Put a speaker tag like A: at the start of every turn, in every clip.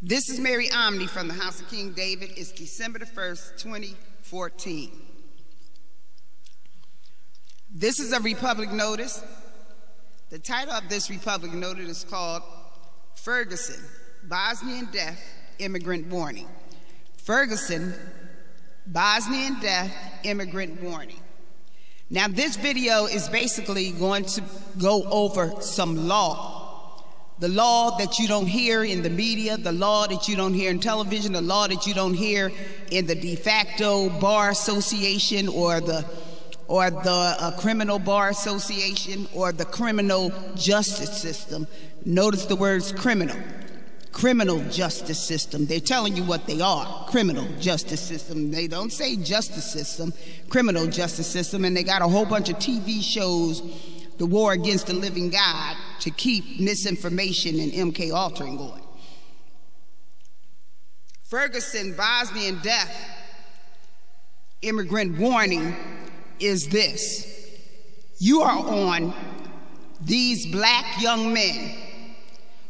A: This is Mary Omni from the House of King David. It's December the 1st, 2014. This is a Republic notice. The title of this Republic notice is called Ferguson, Bosnian Death, Immigrant Warning. Ferguson, Bosnian Death, Immigrant Warning. Now this video is basically going to go over some law. The law that you don't hear in the media, the law that you don't hear in television, the law that you don't hear in the de facto bar association or the criminal bar association or the criminal justice system. Notice the words criminal justice system. They're telling you what they are, criminal justice system. They don't say justice system, criminal justice system, and they got a whole bunch of TV shows, the war against the living God, to keep misinformation and MK altering going. Ferguson, Bosnian Death, Immigrant Warning is this. You are on these black young men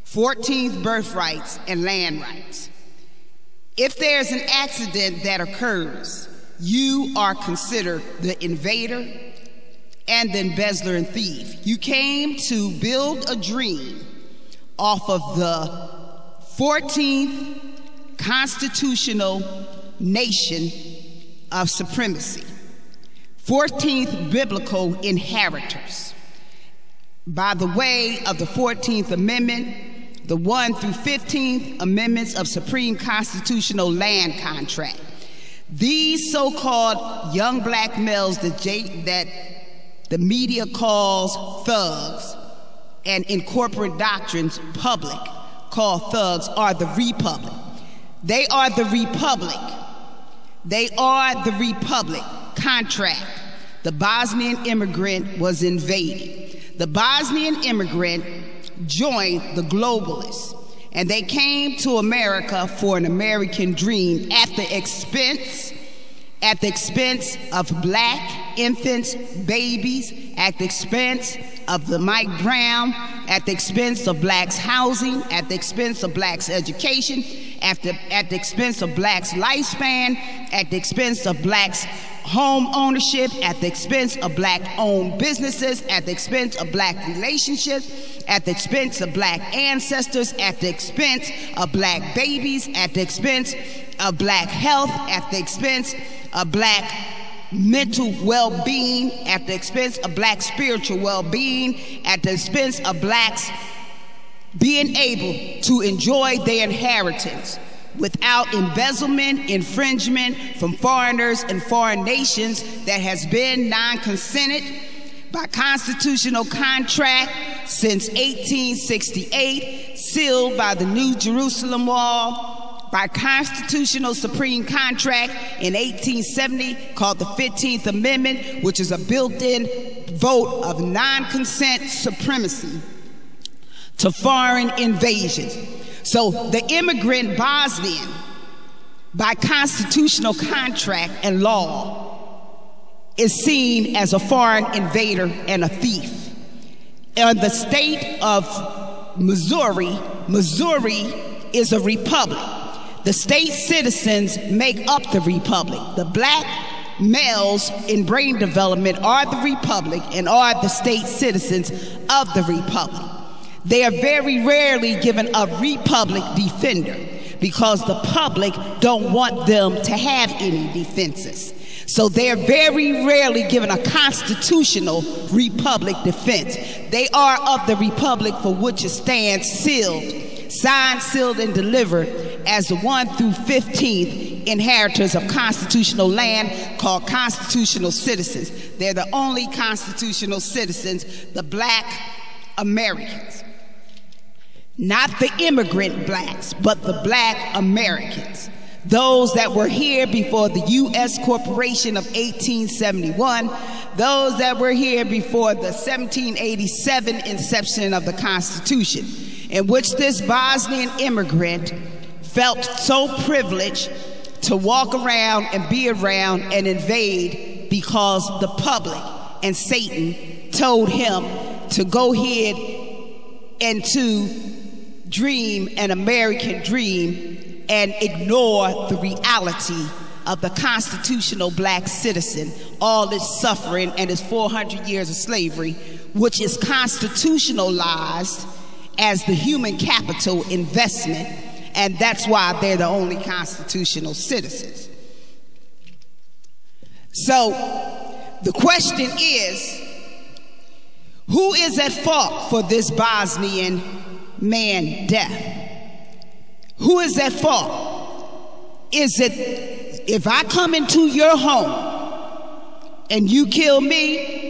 A: 14th birthrights and land rights. If there's an accident that occurs, you are considered the invader and the embezzler and thief. You came to build a dream off of the 14th constitutional nation of supremacy, 14th biblical inheritors, by the way of the 14th Amendment, the 1 through 15th Amendments of Supreme Constitutional Land Contract. These so-called young black males that the media calls thugs and in corporate doctrines public call thugs are the Republic. They are the Republic. They are the Republic contract. The Bosnian immigrant was invaded. The Bosnian immigrant joined the globalists, and they came to America for an American dream at the expense of black infants, babies, at the expense of the Mike Brown, at the expense of blacks' housing, at the expense of blacks' education, at the expense of blacks' lifespan, at the expense of blacks' home ownership, at the expense of black-owned businesses, at the expense of black relationships, at the expense of black ancestors, at the expense of black babies, at the expense of black health, at the expense of black mental well-being, at the expense of black spiritual well-being, at the expense of blacks being able to enjoy their inheritance without embezzlement, infringement from foreigners and foreign nations that has been non-consented by constitutional contract since 1868, sealed by the New Jerusalem Wall, by constitutional supreme contract in 1870 called the 15th Amendment, which is a built-in vote of non-consent supremacy to foreign invasions. So the immigrant Bosnian, by constitutional contract and law, is seen as a foreign invader and a thief. In the state of Missouri is a republic. The state citizens make up the republic. The black males in brain development are the republic and are the state citizens of the republic. They are very rarely given a republic defender because the public don't want them to have any defenses. So they're very rarely given a constitutional republic defense. They are of the republic for which it stands sealed, signed, sealed, and delivered as the 1 through 15th inheritors of constitutional land called constitutional citizens. They're the only constitutional citizens, the black Americans. Not the immigrant blacks, but the black Americans. Those that were here before the U.S. Corporation of 1871, those that were here before the 1787 inception of the Constitution, in which this Bosnian immigrant felt so privileged to walk around and be around and invade because the public and Satan told him to go ahead and to dream an American dream and ignore the reality of the constitutional black citizen, all its suffering and its 400 years of slavery, which is constitutionalized as the human capital investment, and that's why they're the only constitutional citizens. So the question is, who is at fault for this Bosnian man death? Who is at fault? Is it, if I come into your home and you kill me,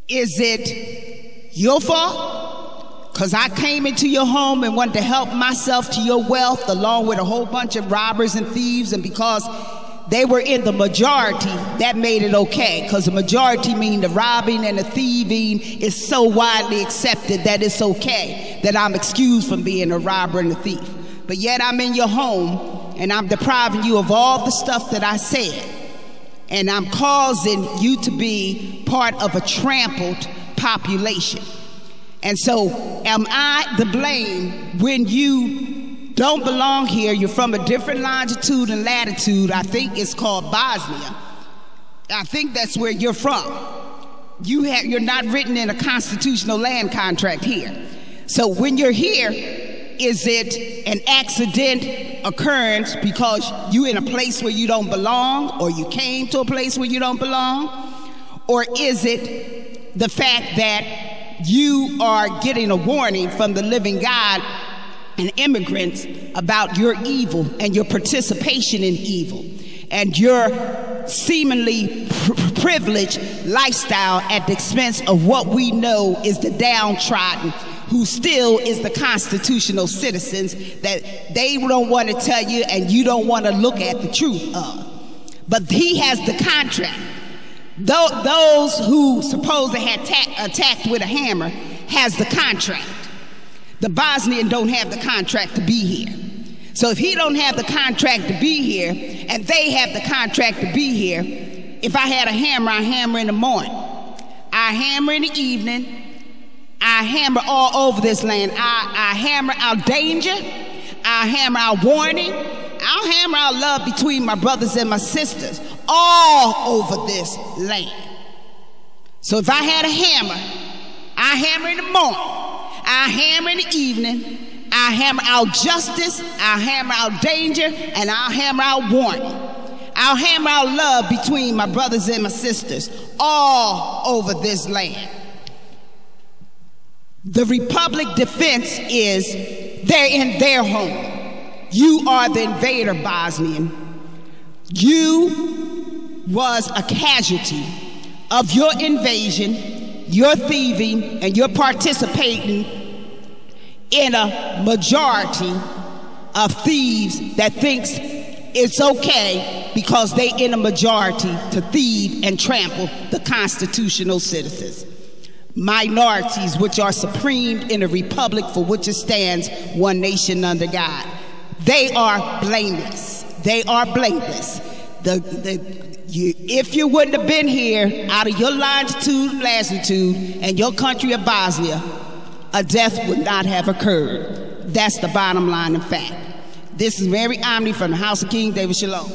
A: is it your fault? Because I came into your home and wanted to help myself to your wealth along with a whole bunch of robbers and thieves, and because they were in the majority, that made it okay, because the majority mean the robbing and the thieving is so widely accepted that it's okay that I'm excused from being a robber and a thief. But yet I'm in your home and I'm depriving you of all the stuff that I said, and I'm causing you to be part of a trampled population. And so am I to blame when you don't belong here? You're from a different longitude and latitude. I think it's called Bosnia. I think that's where you're from. You're not written in a constitutional land contract here. So when you're here, is it an accident occurrence because you're in a place where you don't belong, or you came to a place where you don't belong? Or is it the fact that you are getting a warning from the living God and immigrants about your evil and your participation in evil and your seemingly privileged lifestyle at the expense of what we know is the downtrodden, who still is the constitutional citizens that they don't want to tell you and you don't want to look at the truth of? But he has the contract. Those who supposedly had attacked with a hammer has the contract. The Bosnian don't have the contract to be here. So if he don't have the contract to be here and they have the contract to be here, if I had a hammer, I hammer in the morning, I hammer in the evening, I hammer all over this land. I hammer out danger, I hammer out warning, I'll hammer out love between my brothers and my sisters all over this land. So if I had a hammer, I hammer in the morning, I hammer in the evening, I hammer out justice, I'll hammer out danger, and I'll hammer out warning. I'll hammer out love between my brothers and my sisters all over this land. The Republic defense is they're in their home. You are the invader, Bosnian. You was a casualty of your invasion, your thieving, and your participating in a majority of thieves that thinks it's okay because they in a majority to thieve and trample the constitutional citizens. Minorities which are supreme in a republic for which it stands, one nation under God. They are blameless. They are blameless. If you wouldn't have been here out of your longitude and latitude and your country of Bosnia, a death would not have occurred. That's the bottom line and fact. This is Mary Omni from the House of King David Shalom.